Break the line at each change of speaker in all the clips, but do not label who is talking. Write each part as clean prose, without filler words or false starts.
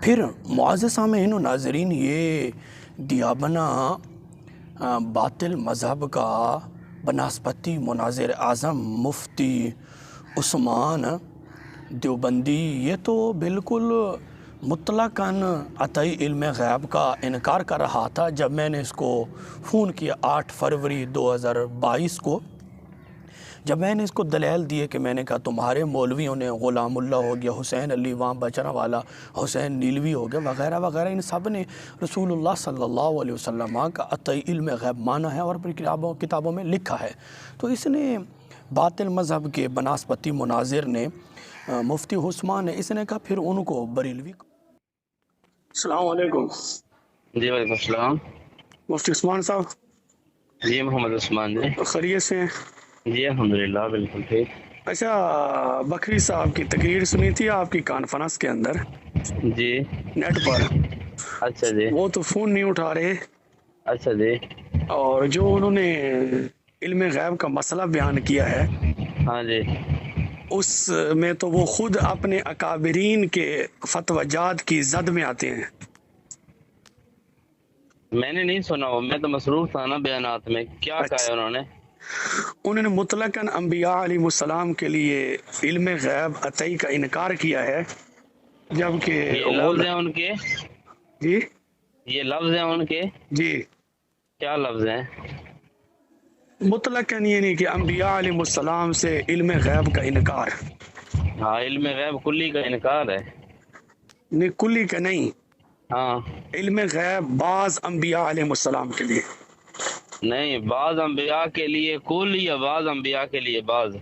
پھر معزز سامعین و ناظرین، یہ دیابنا باطل مذہب کا بناسپتی مناظر اعظم مفتی عثمان دیوبندی یہ تو بالکل مطلقاً عطائی علم غیب کا انکار کر رہا تھا جب میں نے اس کو فون کیا 8 فروری 2022 کو، جب میں نے اس کو دلائل دیے کہ میں نے کہا تمہارے مولویوں نے غلام اللہ ہو گیا، حسین علی وہاں بچرا والا، حسین نیلوی ہو گیا وغیرہ وغیرہ، ان سب نے رسول اللہ صلی اللہ علیہ وسلم کا عطائی علم غیب مانا ہے اور اپنی کتابوں میں لکھا ہے۔ تو اس نے باطل مذہب کے بناسپتی مناظر نے مفتی عثمان نے اس نے کہا پھر ان کو بریلوی کو۔ السلام علیکم۔
جی وعلیکم السلام۔
مفتی عثمان صاحب
جی محمد عثمان جی۔
خیریت سے ہیں؟
جی الحمدللہ بالکل ٹھیک۔
اچھا، بکری صاحب کی تقریر سنی تھی آپ کی کانفرنس کے اندر
جی
نیٹ پر،
اچھا جی
وہ تو فون نہیں اٹھا رہے،
اچھا جی
اور جو انہوں نے علم غیب کا مسئلہ بیان کیا ہے
ہاں جی
اس میں تو وہ خود اپنے اکابرین کے فتوی جات کی زد میں آتے ہیں۔
میں نے نہیں سنا وہ، میں تو مصروف تھا نا بیانات میں۔ کیا کہا ہے
انہوں نے مطلقاً انبیاء علیہ السلام کے لیے علم غیب عطائی کا انکار کیا ہے، جبکہ
یہ لفظ ہیں ان کے،
جی
یہ لفظ ہیں ان کے،
جی
کیا لفظ ہیں؟
مطلقاً یہ نہیں کہ انبیاء علیہ السلام سے علم غیب کا انکار،
ہاں علم غیب کلی کا انکار ہے۔
نہیں کلی کا نہیں،
ہاں
علم غیب بعض انبیاء علیہ السلام کے لیے،
نہیں، بعض انبیاء کے لیے کل یا بعض انبیاء کے لیے بعض؟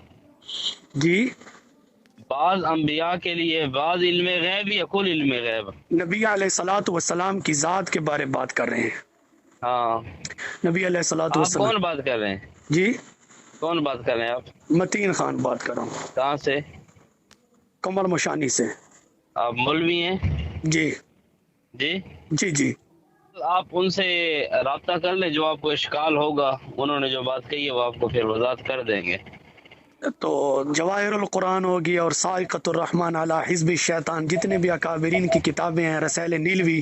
جی
بعض انبیاء کے لیے بعض علم غیب یا کل علم غیب؟
نبی علیہ الصلوۃ والسلام کی ذات کے بارے بات کر رہے ہیں۔
ہاں
نبی علیہ الصلوۃ
آپ
والسلام،
کون بات کر رہے ہیں؟
جی
کون بات کر رہے ہیں آپ؟
متین خان بات کر رہا ہوں،
کہاں سے؟
کمر مشانی سے۔
آپ مولوی ہیں؟
جی
جی
جی جی
آپ ان سے رابطہ کر لیں، جو آپ کو اشکال ہوگا انہوں نے جو بات کہی ہے وہ آپ کو پھر وضاحت کر دیں گے۔
تو جواہر القرآن ہوگی اور سائقۃ الرحمن علی حزب الشیطان، جتنے بھی اکابرین کی کتابیں ہیں، رسائل نیلوی،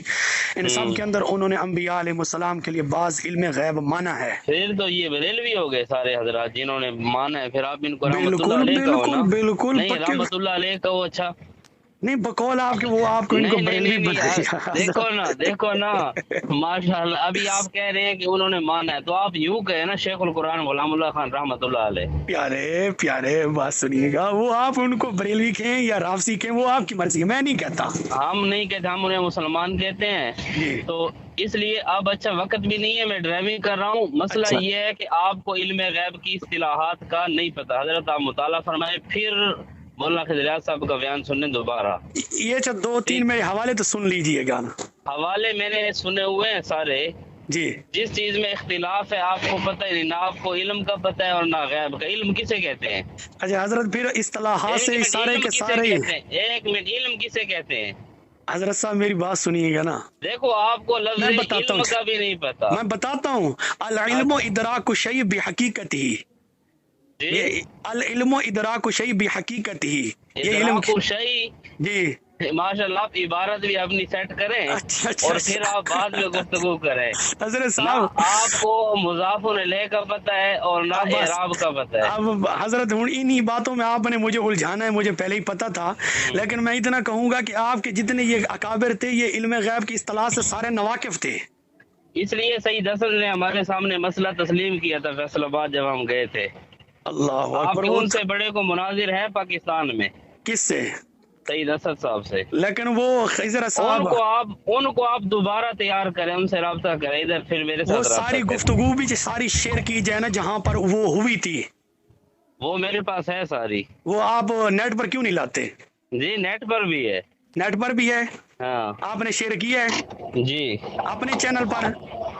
ان سب کے اندر انہوں نے انبیاء علیہ السلام کے لیے بعض علم غیب مانا ہے۔
پھر تو یہ بریلوی ہو گئے سارے حضرات جنہوں نے مانا ہے، پھر آپ ان کو رحمت اللہ
بالکل
علیہ کہو نا۔
بالکل بالکل
نہیں
پکے،
رحمت اللہ علیہ کہو۔ اچھا
نہیں بقول آپ کے وہ آپ کو ان کو
نہیں نہیں
بریلوی
نہیں
بنایا۔
دیکھو نا ماشاء اللہ، ابھی آپ کہہ رہے ہیں کہ انہوں نے مانا ہے، تو آپ یوں کہے نا شیخ القرآن غلام اللہ خان رحمت اللہ علیہ۔
پیارے پیارے بات سنیے گا، وہ آپ ان کو بریلوی کہیں یا رافضی کہیں وہ آپ کی مرضی ہے، میں نہیں کہتا۔
ہم نہیں کہتے، ہم انہیں مسلمان کہتے ہیں۔
جی
تو اس لیے اب اچھا وقت بھی نہیں ہے، میں ڈرائیونگ کر رہا ہوں۔ مسئلہ
اچھا،
یہ ہے کہ آپ کو علم غیب کی اصطلاحات کا نہیں پتہ۔ حضرت آپ مطالعہ فرمائیں، پھر مولانا خضریات صاحب کا بیان سنیں دوبارہ۔
یہ اچھا 2-3 میرے حوالے تو سن لیجئے گا نا۔
حوالے میں نے سنے ہوئے ہیں سارے۔
جی
جس چیز میں اختلاف ہے آپ کو پتہ ہی نہیں، نہ آپ کو علم کا پتہ ہے اور نہ غیب کا۔ علم کسے کہتے ہیں؟
اچھا حضرت، پھر اصطلاحات سے سارے
علم
کے
کسے
سارے،
کہتے ہیں؟ ایک منٹ، علم کسے کہتے ہیں؟
حضرت صاحب میری بات سنیے گا نا،
دیکھو آپ کو لفظ
میں بتاتا
علم
ہوں،
کا بھی نہیں پتا۔
میں بتاتا ہوں، العلم ادراک الشیء بحقیقتہ، یہ العلم ادراک الشیء بحقیقتہ، یہ علم
ادراک الشیء،
جی
ماشاء اللہ آپ عبارت بھی اپنی سیٹ کریں
اچھا
اور پھر آپ بعد میں گفتگو کریں۔
حضرت
نہ
صاحب
آپ کو مضاف الیہ کا پتہ ہے اور نہ
اب بس،
اعراب کا پتہ ہے۔
اب حضرت ہوں انہی باتوں میں آپ نے مجھے الجھانا ہے، مجھے پہلے ہی پتا تھا، لیکن میں اتنا کہوں گا کہ آپ کے جتنے یہ اکابر تھے یہ علم غیب کی اصطلاح سے سارے نواقف تھے۔
اس لیے سید حسن نے ہمارے سامنے مسئلہ تسلیم کیا تھا فیصل آباد جب ہم گئے تھے۔
اللہ
آپ
اکبر،
کے
وہ
ان سے بڑے کو مناظر ہے پاکستان میں،
کس سے؟
سید اسد صاحب سے۔
لیکن وہ خضر صاحب
ان کو آپ دوبارہ تیار کریں، ان سے رابطہ کریں، ادھر پھر میرے
وہ
ساتھ
ساری
رابطہ کریں۔
گفتگو بھی ساری شیئر کی جائے نا جہاں پر وہ ہوئی تھی،
وہ میرے پاس ہے ساری۔
وہ آپ نیٹ پر کیوں نہیں لاتے؟
جی نیٹ پر بھی ہے۔
نیٹ پر بھی ہے،
ہاں
آپ نے شیئر کیا ہے
جی
اپنے چینل پر؟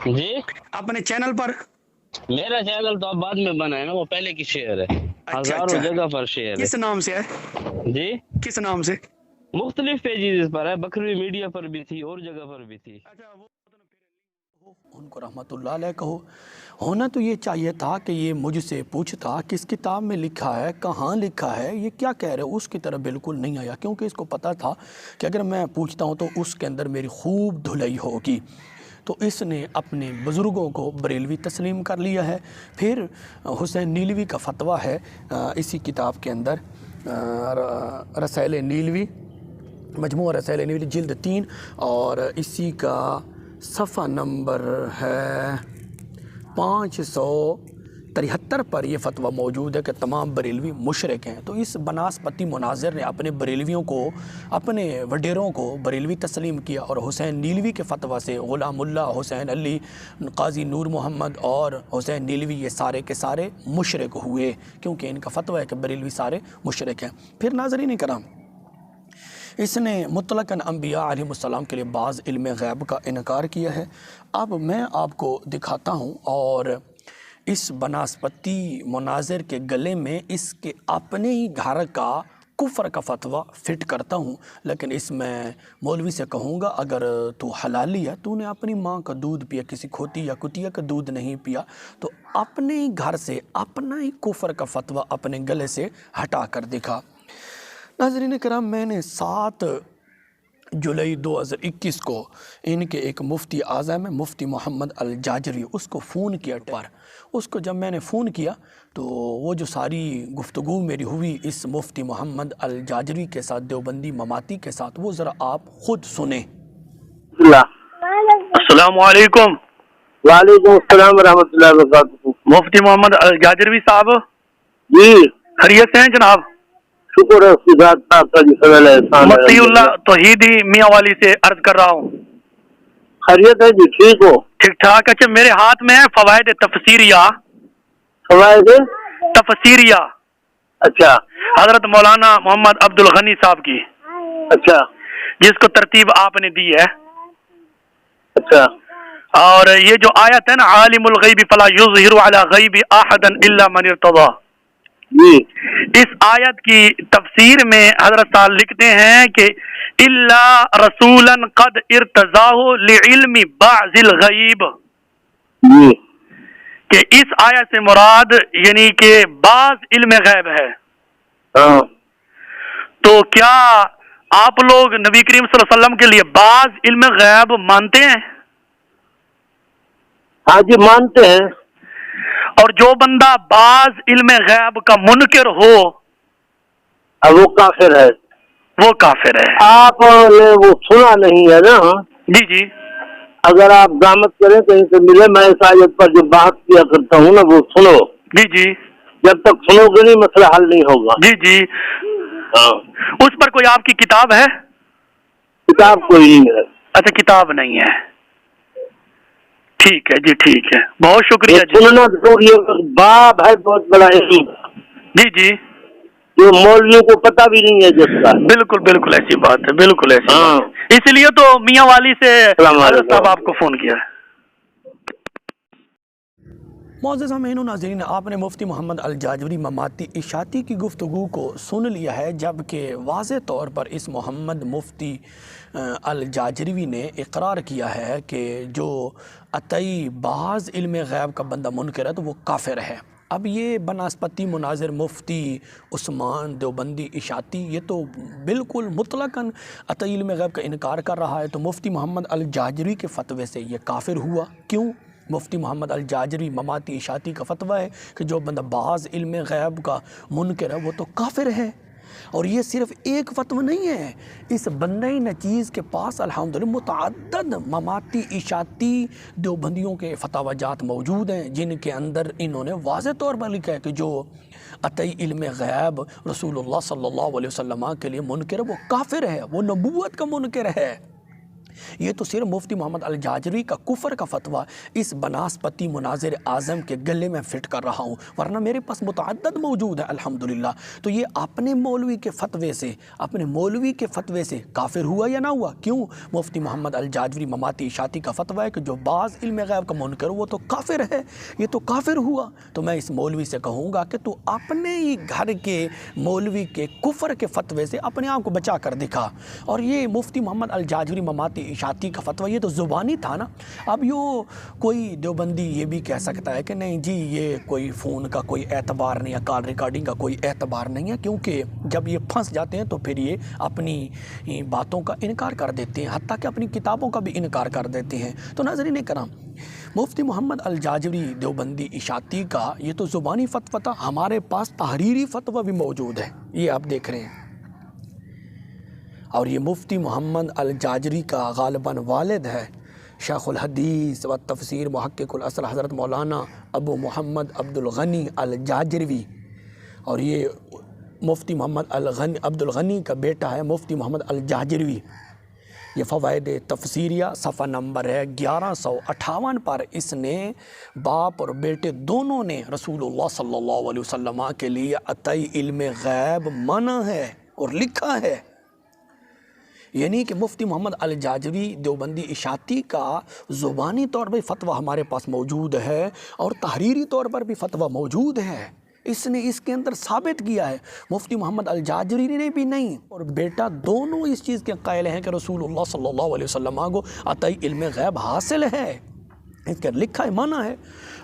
جی
اپنے چینل پر؟
میرا چینل تو اب بعد میں بنا ہے نا، وہ پہلے کی شیئر ہے،
اچھا
ہزاروں
اچھا،
جگہ پر شیئر ہے۔
کس نام سے ہے؟
جی
کس نام سے؟
مختلف پیجز پر ہے، بکری میڈیا پر بھی تھی اور جگہ پر بھی تھی۔
اچھا وہ ان کو رحمۃ اللہ علیہ کہو. ہونا تو یہ چاہیے تھا کہ یہ مجھ سے پوچھتا کس کتاب میں لکھا ہے, کہاں لکھا ہے, یہ کیا کہہ رہے. اس کی طرف بالکل نہیں آیا, کیونکہ اس کو پتہ تھا کہ اگر میں پوچھتا ہوں تو اس کے اندر میری خوب دھلائی ہوگی. تو اس نے اپنے بزرگوں کو بریلوی تسلیم کر لیا ہے. پھر حسین نیلوی کا فتویٰ ہے اسی کتاب کے اندر, رسائل نیلوی, مجموعہ رسائل نیلوی جلد 3, اور اسی کا صفحہ نمبر ہے 573 پر یہ فتویٰ موجود ہے کہ تمام بریلوی مشرک ہیں. تو اس بناسپتی مناظر نے اپنے بریلویوں کو, اپنے وڈیروں کو بریلوی تسلیم کیا, اور حسین نیلوی کے فتویٰ سے غلام اللہ, حسین علی, قاضی نور محمد اور حسین نیلوی یہ سارے کے سارے مشرک ہوئے, کیونکہ ان کا فتویٰ ہے کہ بریلوی سارے مشرک ہیں. پھر ناظرین کرام, اس نے مطلقاً انبیاء علیہ السلام کے لیے بعض علم غیب کا انکار کیا ہے. اب میں آپ کو دکھاتا ہوں, اور اس بناسپتی مناظر کے گلے میں اس کے اپنے ہی گھر کا کفر کا فتویٰ فٹ کرتا ہوں. لیکن اس میں مولوی سے کہوں گا اگر تو حلالی ہے, تو نے اپنی ماں کا دودھ پیا, کسی کھوتی یا کتیا کا دودھ نہیں پیا, تو اپنے ہی گھر سے اپنا ہی کفر کا فتویٰ اپنے گلے سے ہٹا کر دکھا. ناظرین کرام, میں نے 7 جولائی 2021 کو ان کے ایک مفتی اعظم ہے, مفتی محمد الجاجری, اس کو فون کیا پر. اس کو جب میں نے فون کیا تو وہ جو ساری گفتگو میری ہوئی اس مفتی محمد الجاجری کے ساتھ, دیوبندی مماتی کے ساتھ, وہ ذرا آپ خود سنیں.
السلام علیکم.
وعلیکم السلام ورحمۃ اللہ وبرکاتہ.
مفتی محمد الجاجری صاحب
جی
خیریت سے ہیں جناب؟
شکر ہے اس کی ذات کا, آپ کا جی فضل ہے, احسان ہے.
مطیع اللہ توحیدی میاں والی سے عرض کر رہا ہوں.
خیریت ہے جی, ٹھیک ہو؟
ٹھیک ٹھاک. اچھا, میرے ہاتھ میں ہے فوائد تفسیریہ.
فوائد
تفسیریہ,
اچھا
حضرت مولانا محمد عبد الغنی صاحب کی,
اچھا
جس کو ترتیب آپ نے دی ہے.
اچھا.
اور یہ جو آیت ہے نا, عالم الغیب فلا یظہر علی غیب احدا الا من ارتضی,
جی
اس آیت کی تفسیر میں حضرت صاحب لکھتے ہیں کہ الا رسولا قد ارتضاہ لعلم بعض الغیب,
جی
کہ اس آیت سے مراد یعنی کہ بعض علم غیب ہے.
ہاں.
تو کیا آپ لوگ نبی کریم صلی اللہ علیہ وسلم کے لیے بعض علم غیب مانتے ہیں؟
ہاں جی مانتے ہیں.
اور جو بندہ بعض علم غیب کا منکر ہو
اب وہ کافر ہے.
وہ کافر ہے.
آپ نے وہ سنا نہیں ہے نا؟
جی جی.
اگر آپ ضامت کریں کہیں سے ملے, میں اس آیت پر جو بات کیا کرتا ہوں نا وہ سنو.
جی جی.
جب تک سنو گے نہیں مسئلہ حل نہیں ہوگا.
جی جی.
ہاں.
اس پر کوئی آپ کی کتاب ہے؟
کتاب کوئی نہیں ہے.
اچھا, کتاب نہیں ہے. ٹھیک ہے جی, ٹھیک ہے, بہت شکریہ جی.
سننا ضروری ہے. باب ہے بہت بڑا علم.
جی جی.
جو مولویوں کو پتہ بھی نہیں ہے جس کا.
بالکل بالکل ایسی بات ہے, بالکل ایسی
ہاں.
بات ہے. اس لیے تو میاں والی سے حضرت صاحب آپ کو فون کیا ہے.
معزز سامعین و ناظرین, آپ نے مفتی محمد الجاجری مماتی اشاعتی کی گفتگو کو سن لیا ہے, جبکہ واضح طور پر اس محمد مفتی الجاجری نے اقرار کیا ہے کہ جو عطائی بعض علم غیب کا بندہ منکر ہے تو وہ کافر ہے. اب یہ بناسپتی مناظر مفتی عثمان دیوبندی اشاعتی یہ تو بالکل مطلقاً عطائی علم غیب کا انکار کر رہا ہے, تو مفتی محمد الجاجری کے فتوے سے یہ کافر ہوا. کیوں؟ مفتی محمد الجاجری مماتی اشاعتی کا فتویٰ ہے کہ جو بندہ بعض علم غیب کا منکر ہے وہ تو کافر ہے. اور یہ صرف ایک فتویٰ نہیں ہے, اس بندہ نچیز کے پاس الحمدللہ متعدد مماتی اشاعتی دیوبندیوں کے فتاوی جات موجود ہیں, جن کے اندر انہوں نے واضح طور پر لکھا ہے کہ جو عطائی علم غیب رسول اللہ صلی اللہ علیہ وسلم کے لیے منکر ہے وہ کافر ہے, وہ نبوت کا منکر ہے. یہ تو صرف مفتی محمد الجاجری کا کفر کا فتویٰ اس بناسپتی مناظر اعظم کے گلے میں فٹ کر رہا ہوں, ورنہ میرے پاس متعدد موجود ہے الحمدللہ. تو یہ اپنے مولوی کے فتوے سے, اپنے مولوی کے فتوے سے کافر ہوا یا نہ ہوا؟ کیوں؟ مفتی محمد الجاجری مماتی اشاعتی کا فتویٰ ہے کہ جو بعض علم غیب کا منکر وہ تو کافر ہے, یہ تو کافر ہوا. تو میں اس مولوی سے کہوں گا کہ تو اپنے ہی گھر کے مولوی کے کفر کے فتوے سے اپنے آپ کو بچا کر دکھا. اور یہ مفتی محمد الجاجری مماتی دیوبندی اشاعتی کا فتویٰ یہ تو زبانی تھا نا. اب یوں کوئی دیوبندی یہ بھی کہہ سکتا ہے کہ نہیں جی یہ کوئی فون کا کوئی اعتبار نہیں ہے, کال ریکارڈنگ کا کوئی اعتبار نہیں ہے, کیونکہ جب یہ پھنس جاتے ہیں تو پھر یہ اپنی باتوں کا انکار کر دیتے ہیں, حتیٰ کہ اپنی کتابوں کا بھی انکار کر دیتے ہیں. تو ناظرین کرام, مفتی محمد الجاجری دیوبندی اشاعتی کا یہ تو زبانی فتویٰ تھا, ہمارے پاس تحریری فتویٰ بھی موجود ہے, یہ آپ دیکھ رہے ہیں. اور یہ مفتی محمد الجاجری کا غالباً والد ہے شیخ الحدیث و تفسیر محقق الاصل حضرت مولانا ابو محمد عبد الغنی الجاجروی, اور یہ مفتی محمد عبد الغنی کا بیٹا ہے مفتی محمد الجاجروی. یہ فوائد تفسیریہ صفحہ نمبر ہے 1158 پر اس نے باپ اور بیٹے دونوں نے رسول اللہ صلی اللہ علیہ وسلم کے لیے عطائی علم غیب مانا ہے اور لکھا ہے. یعنی کہ مفتی محمد الجاجری دیوبندی اشاعتی کا زبانی طور پر فتویٰ ہمارے پاس موجود ہے اور تحریری طور پر بھی فتویٰ موجود ہے. اس نے اس کے اندر ثابت کیا ہے, مفتی محمد الجاجری نے بھی نہیں اور بیٹا دونوں اس چیز کے قائل ہیں کہ رسول اللہ صلی اللہ علیہ وسلم کو عطائی علم غیب حاصل ہے, اس کا لکھا ہے مانا ہے.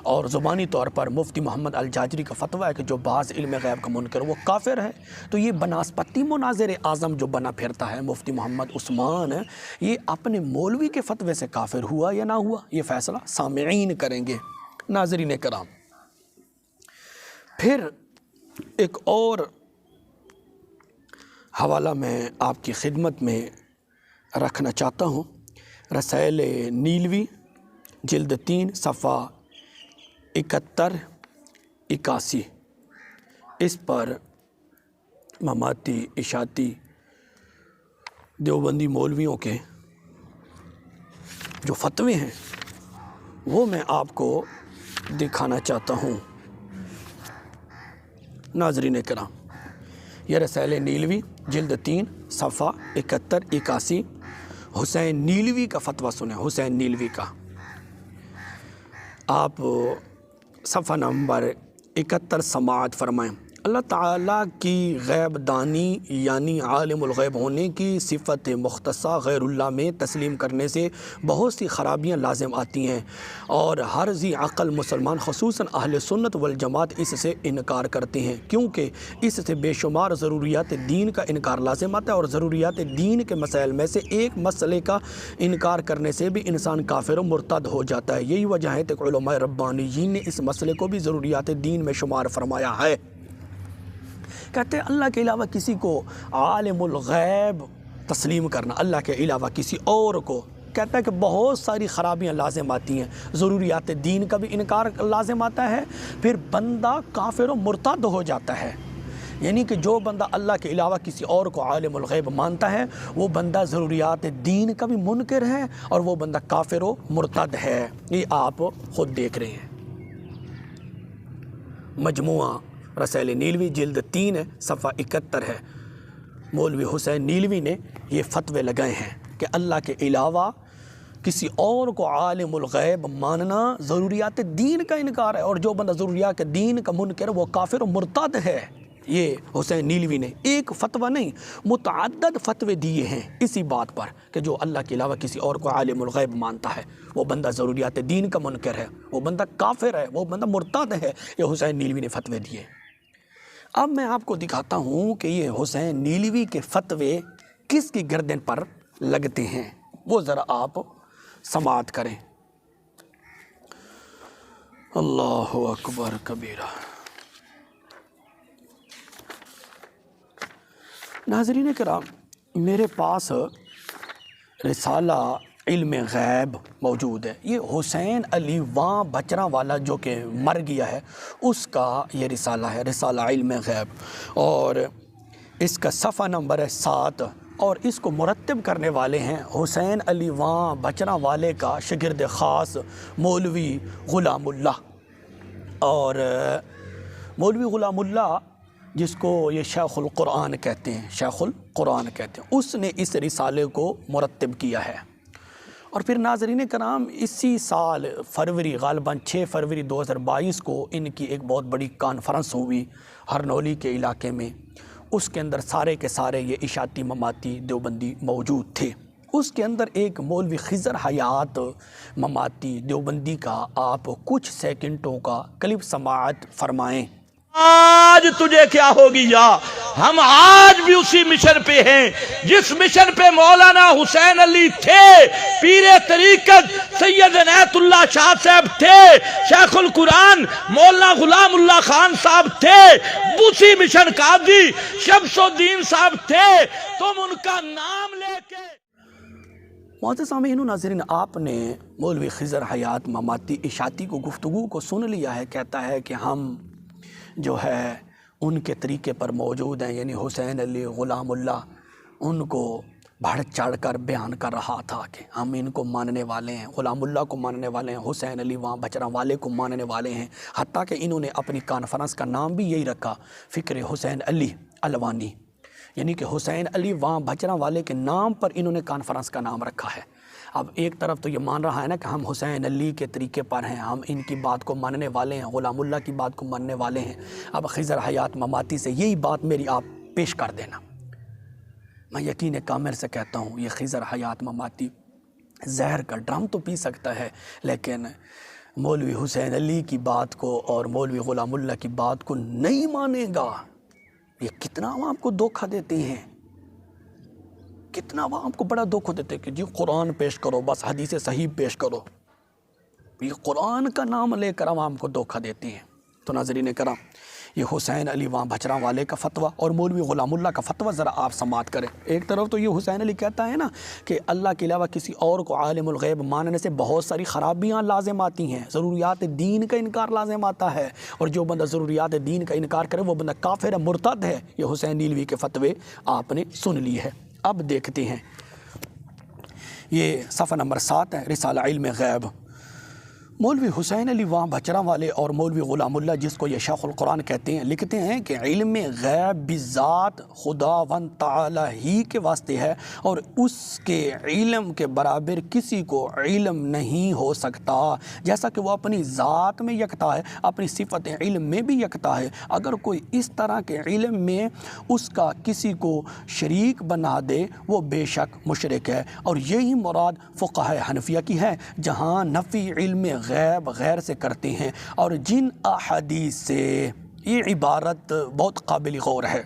اور زبانی طور پر مفتی محمد الجاجری کا فتویٰ ہے کہ جو بعض علم غیب کا منکر وہ کافر ہے. تو یہ بناسپتی مناظر اعظم جو بنا پھرتا ہے مفتی محمد عثمان, یہ اپنے مولوی کے فتوے سے کافر ہوا یا نہ ہوا, یہ فیصلہ سامعین کریں گے. ناظرین کرام, پھر ایک اور حوالہ میں آپ کی خدمت میں رکھنا چاہتا ہوں. رسائل نیلوی جلد 3 صفحہ 71-81, اس پر مماتی اشاعتی دیوبندی مولویوں کے جو فتوے ہیں وہ میں آپ کو دکھانا چاہتا ہوں. ناظرین کرام, یہ رسائل نیلوی جلد 3 صفحہ 71-81, حسین نیلوی کا فتویٰ سنیں. حسین نیلوی کا آپ صفحہ نمبر 71 سماعت فرمائیں. اللہ تعالیٰ کی غیب دانی یعنی عالم الغیب ہونے کی صفت مختصہ غیر اللہ میں تسلیم کرنے سے بہت سی خرابیاں لازم آتی ہیں, اور ہر ذی عقل مسلمان خصوصاً اہل سنت والجماعت اس سے انکار کرتے ہیں, کیونکہ اس سے بے شمار ضروریات دین کا انکار لازم آتا ہے, اور ضروریات دین کے مسائل میں سے ایک مسئلے کا انکار کرنے سے بھی انسان کافر و مرتد ہو جاتا ہے. یہی وجہ ہے کہ علماء ربانیین نے اس مسئلے کو بھی ضروریات دین میں شمار فرمایا ہے. کہتے ہیں اللہ کے علاوہ کسی کو عالم الغیب تسلیم کرنا, اللہ کے علاوہ کسی اور کو, کہتا ہے کہ بہت ساری خرابیاں لازم آتی ہیں, ضروریات دین کا بھی انکار لازم آتا ہے, پھر بندہ کافر و مرتد ہو جاتا ہے. یعنی کہ جو بندہ اللہ کے علاوہ کسی اور کو عالم الغیب مانتا ہے وہ بندہ ضروریات دین کا بھی منکر ہے اور وہ بندہ کافر و مرتد ہے. یہ آپ خود دیکھ رہے ہیں. مجموعہ رسائل نیلوی جلد 3 صفحہ 71 ہے. مولوی حسین نیلوی نے یہ فتوے لگائے ہیں کہ اللہ کے علاوہ کسی اور کو عالم الغیب ماننا ضروریات دین کا انکار ہے, اور جو بندہ ضروریات دین کا منکر وہ کافر و مرتد ہے. یہ حسین نیلوی نے ایک فتویٰ نہیں متعدد فتوے دیے ہیں اسی بات پر کہ جو اللہ کے علاوہ کسی اور کو عالم الغیب مانتا ہے وہ بندہ ضروریات دین کا منکر ہے, وہ بندہ کافر ہے, وہ بندہ مرتد ہے. یہ حسین نیلوی نے فتوے دیے. اب میں آپ کو دکھاتا ہوں کہ یہ حسین نیلوی کے فتوے کس کی گردن پر لگتے ہیں, وہ ذرا آپ سماعت کریں. اللہ اکبر کبیرہ. ناظرین کرام, میرے پاس رسالہ علم غیب موجود ہے. یہ حسین علی واں بچرا والا جو کہ مر گیا ہے اس کا یہ رسالہ ہے, رسالہ علم غیب, اور اس کا صفحہ نمبر ہے 7, اور اس کو مرتب کرنے والے ہیں حسین علی واں بچرا والے کا شاگرد خاص مولوی غلام اللہ. اور مولوی غلام اللہ جس کو یہ شیخ القرآن کہتے ہیں, شیخ القرآن کہتے ہیں, اس نے اس رسالے کو مرتب کیا ہے. اور پھر ناظرین کرام اسی سال فروری غالباً 6 فروری 2022 کو ان کی ایک بہت بڑی کانفرنس ہوئی ہرنولی کے علاقے میں. اس کے اندر سارے کے سارے یہ اشاعتی مماتی دیوبندی موجود تھے. اس کے اندر ایک مولوی خضر حیات مماتی دیوبندی کا آپ کچھ سیکنڈوں کا کلپ سماعت فرمائیں۔
آج تجھے کیا ہوگی یا ہم آج بھی اسی مشن پہ ہیں جس مشن پہ مولانا حسین علی تھے، پیر طریقت سید عنایت اللہ شاہ صاحب تھے، شیخ القرآن مولانا غلام اللہ خان صاحب تھے، اسی مشن قاضی شمس الدین صاحب تھے، تم ان کا نام لے کے۔
معزز سامعین و ناظرین، آپ نے مولوی خضر حیات مماتی اشاعتی کو گفتگو کو سن لیا ہے۔ کہتا ہے کہ ہم جو ہے ان کے طریقے پر موجود ہیں، یعنی حسین علی غلام اللہ ان کو بڑھ چڑھ کر بیان کر رہا تھا کہ ہم ان کو ماننے والے ہیں، غلام اللہ کو ماننے والے ہیں، حسین علی وہاں بچراں والے کو ماننے والے ہیں، حتیٰ کہ انہوں نے اپنی کانفرنس کا نام بھی یہی رکھا، فکر حسین علی الوانی، یعنی کہ حسین علی وہاں بچراں والے کے نام پر انہوں نے کانفرنس کا نام رکھا ہے۔ اب ایک طرف تو یہ مان رہا ہے نا کہ ہم حسین علی کے طریقے پر ہیں، ہم ان کی بات کو ماننے والے ہیں، غلام اللہ کی بات کو ماننے والے ہیں۔ اب خضر حیات مماتی سے یہی بات میری آپ پیش کر دینا۔ میں یقین کامل سے کہتا ہوں یہ خضر حیات مماتی زہر کا ڈرم تو پی سکتا ہے، لیکن مولوی حسین علی کی بات کو اور مولوی غلام اللہ کی بات کو نہیں مانے گا۔ یہ کتنا عوام کو دھوکہ دیتے ہیں، کتنا عوام کو بڑا دھوکہ دیتے ہیں کہ جی قرآن پیش کرو، بس حدیث صحیح پیش کرو۔ یہ قرآن کا نام لے کر عوام کو دھوکہ دیتے ہیں۔ تو ناظرین کرام، یہ حسین علی وہاں بچراں والے کا فتویٰ اور مولوی غلام اللہ کا فتویٰ ذرا آپ سماعت کریں۔ ایک طرف تو یہ حسین علی کہتا ہے نا کہ اللہ کے علاوہ کسی اور کو عالم الغیب ماننے سے بہت ساری خرابیاں لازم آتی ہیں، ضروریات دین کا انکار لازم آتا ہے، اور جو بندہ ضروریات دین کا انکار کرے وہ بندہ کافر ہے، مرتد ہے۔ یہ حسین نیلوی کے فتوے آپ نے سن لی ہے۔ اب دیکھتے ہیں یہ صفحہ نمبر 7 ہے، رسالہ علم غیب۔ مولوی حسین علی وہاں بچراں والے اور مولوی غلام اللہ جس کو یہ شیخ القرآن کہتے ہیں، لکھتے ہیں کہ علم غیب بذات خداوند تعالی ہی کے واسطے ہے، اور اس کے علم کے برابر کسی کو علم نہیں ہو سکتا، جیسا کہ وہ اپنی ذات میں یکتا ہے، اپنی صفت علم میں بھی یکتا ہے۔ اگر کوئی اس طرح کے علم میں اس کا کسی کو شریک بنا دے وہ بے شک مشرک ہے، اور یہی مراد فقہاء حنفیہ کی ہے، جہاں نفی علم غیب غیر سے کرتے ہیں، اور جن احادیث سے، یہ عبارت بہت قابل غور ہے،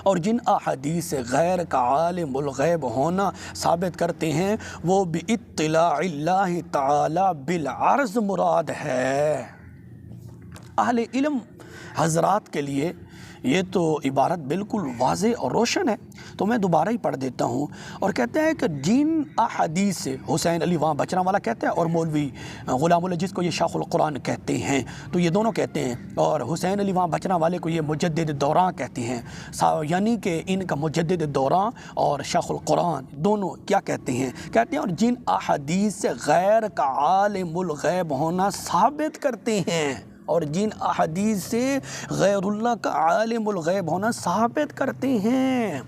اور جن احادیث سے غیر کا عالم الغیب ہونا ثابت کرتے ہیں وہ باطلاع اللہ تعالی بالعرض مراد ہے۔ اہل علم حضرات کے لیے یہ تو عبارت بالکل واضح اور روشن ہے، تو میں دوبارہ ہی پڑھ دیتا ہوں۔ اور کہتے ہیں کہ جن احادیث سے، حسین علی وہاں بچراں والا کہتا ہے اور مولوی غلام اللہ جس کو یہ شیخ القرآن کہتے ہیں، تو یہ دونوں کہتے ہیں، اور حسین علی وہاں بچراں والے کو یہ مجدد دوراں کہتے ہیں، یعنی کہ ان کا مجدد دوراں اور شیخ القرآن دونوں کیا کہتے ہیں؟ کہتے ہیں اور جن احادیث سے غیر کا عالم الغیب ہونا ثابت کرتے ہیں، اور جن احادیث سے غیر اللہ کا عالم الغیب ہونا ثابت کرتے ہیں،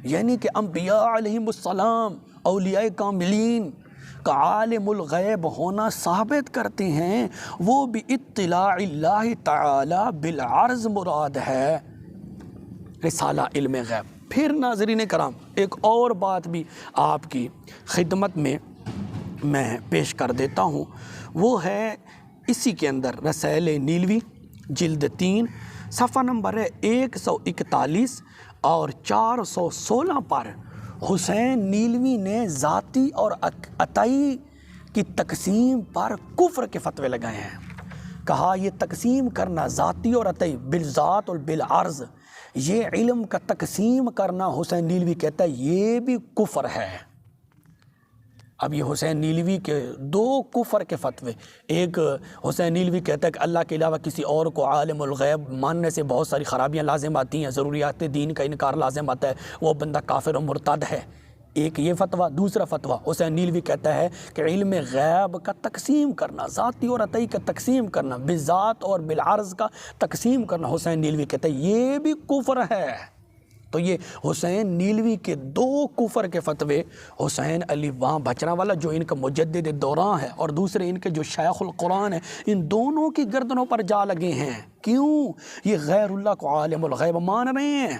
یعنی کہ انبیاء علیہم السلام، اولیاء کاملین کا عالم الغیب ہونا ثابت کرتے ہیں، وہ باطلاع اللہ تعالی بالعرض مراد ہے۔ رسالہ علم غیب۔ پھر ناظرین کرام ایک اور بات بھی آپ کی خدمت میں پیش کر دیتا ہوں، وہ ہے اسی کے اندر رسائل نیلوی جلد 3 صفحہ نمبر ہے 141 اور 416 پر حسین نیلوی نے ذاتی اور عطائی کی تقسیم پر کفر کے فتوے لگائے ہیں۔ کہا یہ تقسیم کرنا ذاتی اور عطائی بالذات اور بالعرض، یہ علم کا تقسیم کرنا حسین نیلوی کہتا ہے یہ بھی کفر ہے۔ اب یہ حسین نیلوی کے 2 کفر کے فتوے، ایک حسین نیلوی کہتا ہے کہ اللہ کے علاوہ کسی اور کو عالم الغیب ماننے سے بہت ساری خرابیاں لازم آتی ہیں، ضروریات دین کا انکار لازم آتا ہے، وہ بندہ کافر و مرتد ہے، ایک یہ فتویٰ۔ دوسرا فتویٰ حسین نیلوی کہتا ہے کہ علم غیب کا تقسیم کرنا، ذاتی اور عطائی کا تقسیم کرنا، بالذات اور بالعرض کا تقسیم کرنا، حسین نیلوی کہتا ہے یہ بھی کفر ہے۔ تو یہ حسین نیلوی کے 2 کفر کے فتوے، حسین علی وہاں بچراں والا جو ان کا مجدد دوراں ہے اور دوسرے ان کے جو شیخ القرآن ہے، ان دونوں کی گردنوں پر جا لگے ہیں۔ کیوں؟ یہ غیر اللہ کو عالم الغیب مان رہے ہیں۔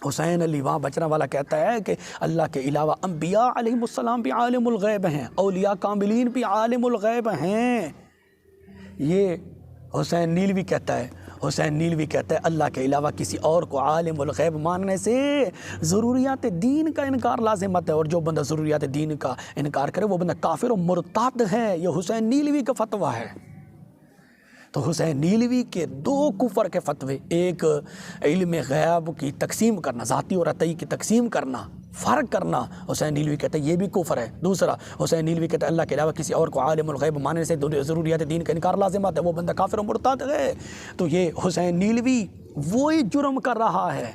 حسین علی وہاں بچنا والا کہتا ہے کہ اللہ کے علاوہ انبیاء علیہ السلام بھی عالم الغیب ہیں، اولیاء کاملین بھی عالم الغیب ہیں. یہ حسین نیلوی کہتا ہے. حسین نیلوی کہتا ہے اللہ کے علاوہ کسی اور کو عالم الغیب ماننے سے ضروریات دین کا انکار لازمت ہے، اور جو بندہ ضروریات دین کا انکار کرے وہ بندہ کافر و مرتد ہے. یہ حسین نیلوی کا فتویٰ ہے. تو حسین نیلوی کے دو کفر کے فتوے، ایک علم غیب کی تقسیم کرنا، ذاتی اور عطئی کی تقسیم کرنا، فرق کرنا، حسین نیلوی کہتا ہے یہ بھی کفر ہے. دوسرا حسین نیلوی کہتا ہے اللہ کے علاوہ کسی اور کو عالم الغیب ماننے سے ضروریات دین کا انکار لازمات ہے، وہ بندہ کافر و مرتد ہے. تو یہ حسین نیلوی وہی جرم کر رہا ہے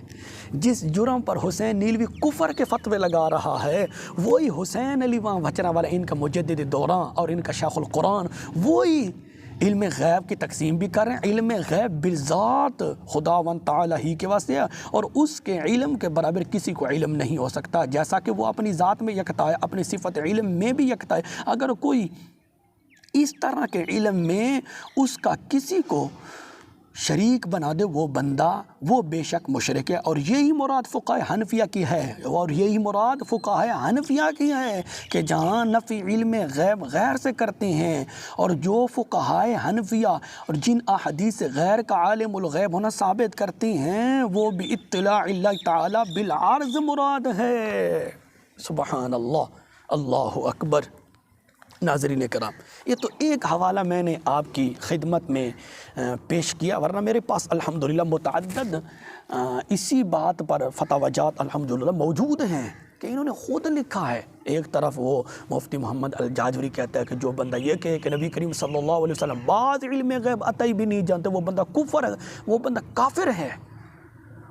جس جرم پر حسین نیلوی کفر کے فتوے لگا رہا ہے. وہی حسین علی وہاں بچنا والا، ان کا مجدد دوران اور ان کا شیخ القرآن، وہی علم غیب کی تقسیم بھی کر رہے ہیں. علم غیب بالذات خداوند تعالیٰ ہی کے واسطے ہے، اور اس کے علم کے برابر کسی کو علم نہیں ہو سکتا، جیسا کہ وہ اپنی ذات میں یکتا ہے، اپنی صفت علم میں بھی یکتا ہے. اگر کوئی اس طرح کے علم میں اس کا کسی کو شریک بنا دے وہ بندہ، وہ بے شک مشرک ہے. اور یہی مراد فقہ حنفیہ کی ہے، اور یہی مراد فقہ حنفیہ کی ہے کہ جہاں نفی علم غیب غیر سے کرتے ہیں، اور جو فقہ حنفیہ اور جن احادیث غیر کا عالم الغیب ہونا ثابت کرتے ہیں وہ بھی اطلاع اللہ تعالی بالعرض مراد ہے. سبحان اللہ، اللہ اکبر. ناظرین کرام، یہ تو ایک حوالہ میں نے آپ کی خدمت میں پیش کیا، ورنہ میرے پاس الحمدللہ متعدد اسی بات پر فتاوی جات الحمدللہ موجود ہیں کہ انہوں نے خود لکھا ہے. ایک طرف وہ مفتی محمد الجاجوری کہتا ہے کہ جو بندہ یہ کہے کہ نبی کریم صلی اللہ علیہ وسلم بعض علم غیب عطائی بھی نہیں جانتے، وہ بندہ کفر ہے، وہ بندہ کافر ہے،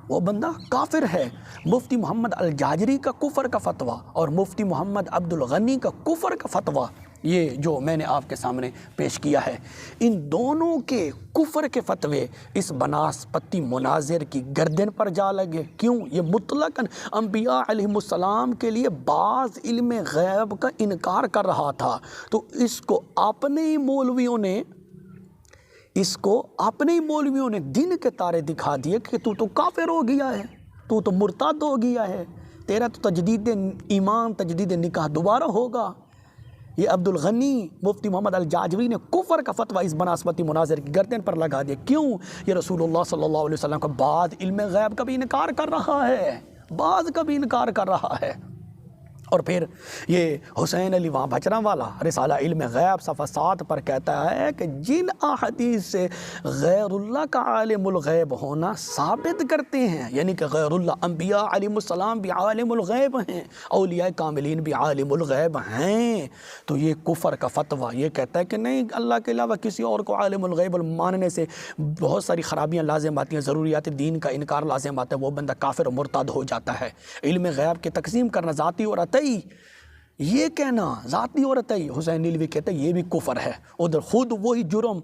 وہ بندہ کافر ہے. مفتی محمد الجاجری کا کفر کا فتویٰ اور مفتی محمد عبد الغنی کا کفر کا فتویٰ، یہ جو میں نے آپ کے سامنے پیش کیا ہے، ان دونوں کے کفر کے فتوے اس بناسپتی مناظر کی گردن پر جا لگے. کیوں؟ یہ مطلقاً انبیاء علیہ السلام کے لیے بعض علم غیب کا انکار کر رہا تھا. تو اس کو اپنے ہی مولویوں نے دن کے تارے دکھا دیے کہ تو کافر ہو گیا ہے، تو مرتد ہو گیا ہے، تیرا تو تجدید ایمان، تجدید نکاح دوبارہ ہوگا. یہ عبد الغنی مفتی محمد الجاجوری نے کفر کا فتویٰ اس بناسپتی مناظر کی گردن پر لگا دیا. کیوں؟ یہ رسول اللہ صلی اللہ علیہ وسلم کا بعض علم غیب کا بھی انکار کر رہا ہے، بعض کا بھی انکار کر رہا ہے. اور پھر یہ حسین علی وہاں بچنا والا رسالہ علم غیب صفحہ 7 پر کہتا ہے کہ جن احادیث سے غیر اللہ کا عالم الغیب ہونا ثابت کرتے ہیں، یعنی کہ غیر اللہ انبیاء علیہ السلام بھی عالم الغیب ہیں، اولیاء کاملین بھی عالم الغیب ہیں، تو یہ کفر کا فتویٰ یہ کہتا ہے کہ نہیں، اللہ کے علاوہ کسی اور کو عالم الغیب ماننے سے بہت ساری خرابیاں لازم آتی ہیں، ضروریات دین کا انکار لازم آتا ہے، وہ بندہ کافر و مرتد ہو جاتا ہے. علم غیب کی تقسیم کرنا، ذاتی اور یہ کہنا ذاتی اور عطائی، حسین نیلوی کہتا ہے یہ بھی کفر ہے. ادھر خود وہی جرم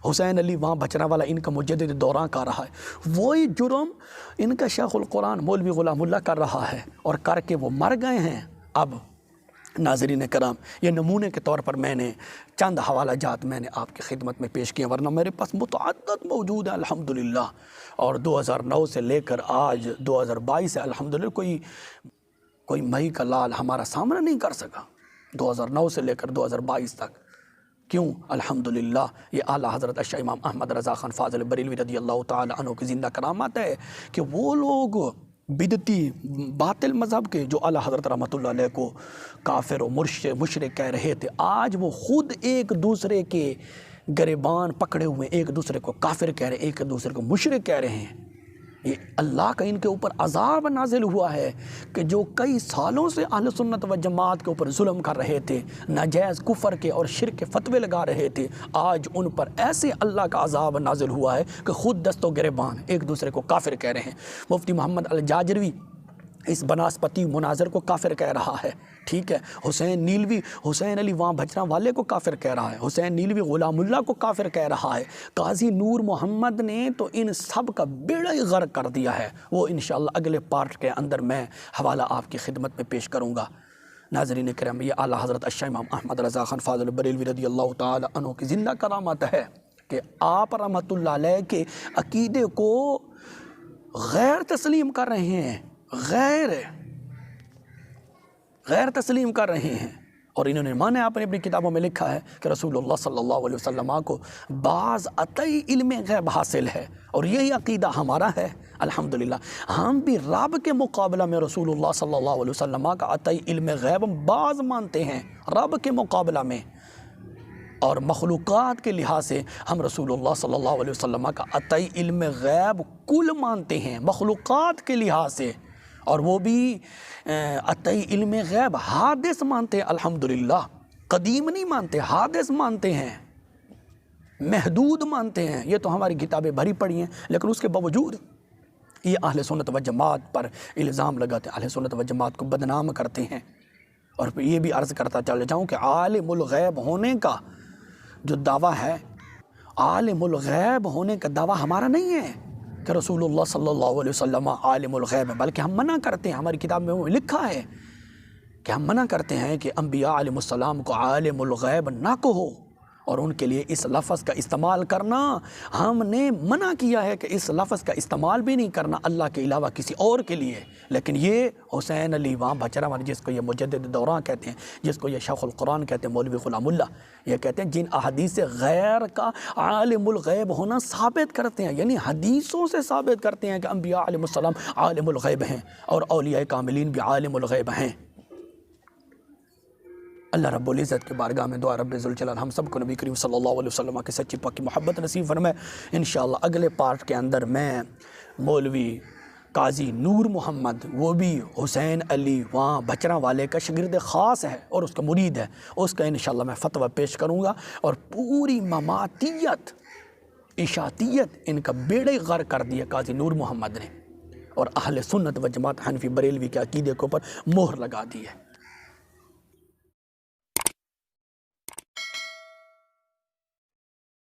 حسین علی وہاں بچنا والا ان کا مجدد دوران کر رہا ہے، وہی جرم ان کا شیخ القرآن مولوی غلام اللہ کر رہا ہے، اور کر کے وہ مر گئے ہیں. اب ناظرین کرام، یہ نمونے کے طور پر میں نے چند حوالہ جات میں نے آپ کی خدمت میں پیش کیے، ورنہ میرے پاس متعدد موجود ہے الحمدللہ. اور 2009 سے لے کر آج 2022 سے الحمدللہ کوئی مئی کا لال ہمارا سامنا نہیں کر سکا 2009 سے لے کر 2022 تک. کیوں؟ الحمدللہ یہ اعلیٰ حضرت الشیخ امام احمد رضا خان فاضل بریلوی رضی اللہ تعالی عنہ کی زندہ کرامت ہے کہ وہ لوگ بدعتی باطل مذہب کے جو اعلیٰ حضرت رحمۃ اللہ علیہ کو کافر و مشرک کہہ رہے تھے، آج وہ خود ایک دوسرے کے گریبان پکڑے ہوئے ایک دوسرے کو کافر کہہ رہے ہیں، ایک دوسرے کو مشرک کہہ رہے ہیں. یہ اللہ کا ان کے اوپر عذاب نازل ہوا ہے کہ جو کئی سالوں سے اہل سنت و جماعت کے اوپر ظلم کر رہے تھے، ناجائز کفر کے اور شرک کے فتوے لگا رہے تھے، آج ان پر ایسے اللہ کا عذاب نازل ہوا ہے کہ خود دست و گریبان ایک دوسرے کو کافر کہہ رہے ہیں. مفتی محمد الجاجری اس بناسپتی مناظر کو کافر کہہ رہا ہے، ٹھیک ہے. حسین نیلوی حسین علی وہاں بچنا والے کو کافر کہہ رہا ہے، حسین نیلوی غلام اللہ کو کافر کہہ رہا ہے. قاضی نور محمد نے تو ان سب کا بیڑا ہی غرق کر دیا ہے. وہ انشاءاللہ اگلے پارٹ کے اندر میں حوالہ آپ کی خدمت میں پیش کروں گا. ناظرین کرام، یہ اعلیٰ حضرت الشیخ امام احمد رضا خان فاضل بریلوی رضی اللہ تعالی عنہ کی زندہ کرامت ہے کہ آپ رحمۃ اللہ علیہ کے عقیدے کو غیر تسلیم کر رہے ہیں، غیر تسلیم کر رہے ہیں، اور انہوں نے مانا، آپ نے اپنی کتابوں میں لکھا ہے کہ رسول اللہ صلی اللہ علیہ وسلم کو بعض عطائی علم غیب حاصل ہے، اور یہی عقیدہ ہمارا ہے الحمدللہ۔ ہم بھی رب کے مقابلہ میں رسول اللہ صلی اللہ علیہ وسلم کا عطائی علم غیب بعض مانتے ہیں رب کے مقابلہ میں، اور مخلوقات کے لحاظ سے ہم رسول اللہ صلی اللہ علیہ وسلم کا عطائی علم غیب کل مانتے ہیں مخلوقات کے لحاظ سے، اور وہ بھی عطائی علم غیب حادث مانتے ہیں الحمدللہ، قدیم نہیں مانتے، حادث مانتے ہیں، محدود مانتے ہیں۔ یہ تو ہماری کتابیں بھری پڑی ہیں، لیکن اس کے باوجود یہ اہل سنت و جماعت پر الزام لگاتے ہیں، اہل سنت و جماعت کو بدنام کرتے ہیں۔ اور پھر یہ بھی عرض کرتا چل جاؤں کہ عالم الغیب ہونے کا جو دعویٰ ہے، عالم الغیب ہونے کا دعویٰ ہمارا نہیں ہے کہ رسول اللہ صلی اللہ علیہ وسلم عالم الغیب ہے، بلکہ ہم منع کرتے ہیں، ہماری کتاب میں وہ لکھا ہے کہ ہم منع کرتے ہیں کہ انبیاء علیہ السلام کو عالم الغیب نہ کہو، اور ان کے لیے اس لفظ کا استعمال کرنا ہم نے منع کیا ہے کہ اس لفظ کا استعمال بھی نہیں کرنا اللہ کے علاوہ کسی اور کے لیے۔ لیکن یہ حسین علی وہاں بچرا والا، جس کو یہ مجدد دوران کہتے ہیں، جس کو یہ شیخ القرآن کہتے ہیں، مولوی غلام اللہ، یہ کہتے ہیں جن احادیث سے غیر کا عالم الغیب ہونا ثابت کرتے ہیں، یعنی حدیثوں سے ثابت کرتے ہیں کہ انبیاء علیہ السلام عالم الغیب ہیں اور اولیاء کاملین بھی عالم الغیب ہیں۔ اللہ رب العزت کے بارگاہ میں دعا رب ذوالجلال ہم سب کو نبی کریم صلی اللہ علیہ وسلم کی سچی پاکی محبت نصیب فرمائے۔ انشاءاللہ اگلے پارٹ کے اندر میں مولوی قاضی نور محمد، وہ بھی حسین علی وہاں بچرا والے کا شاگرد خاص ہے اور اس کا مرید ہے، اس کا انشاءاللہ میں فتویٰ پیش کروں گا، اور پوری مماتیت اشاعتیت ان کا بیڑے غر کر دیا قاضی نور محمد نے، اور اہل سنت و جماعت حنفی بریلوی کے عقیدے کے اوپر مہر لگا دی ہے۔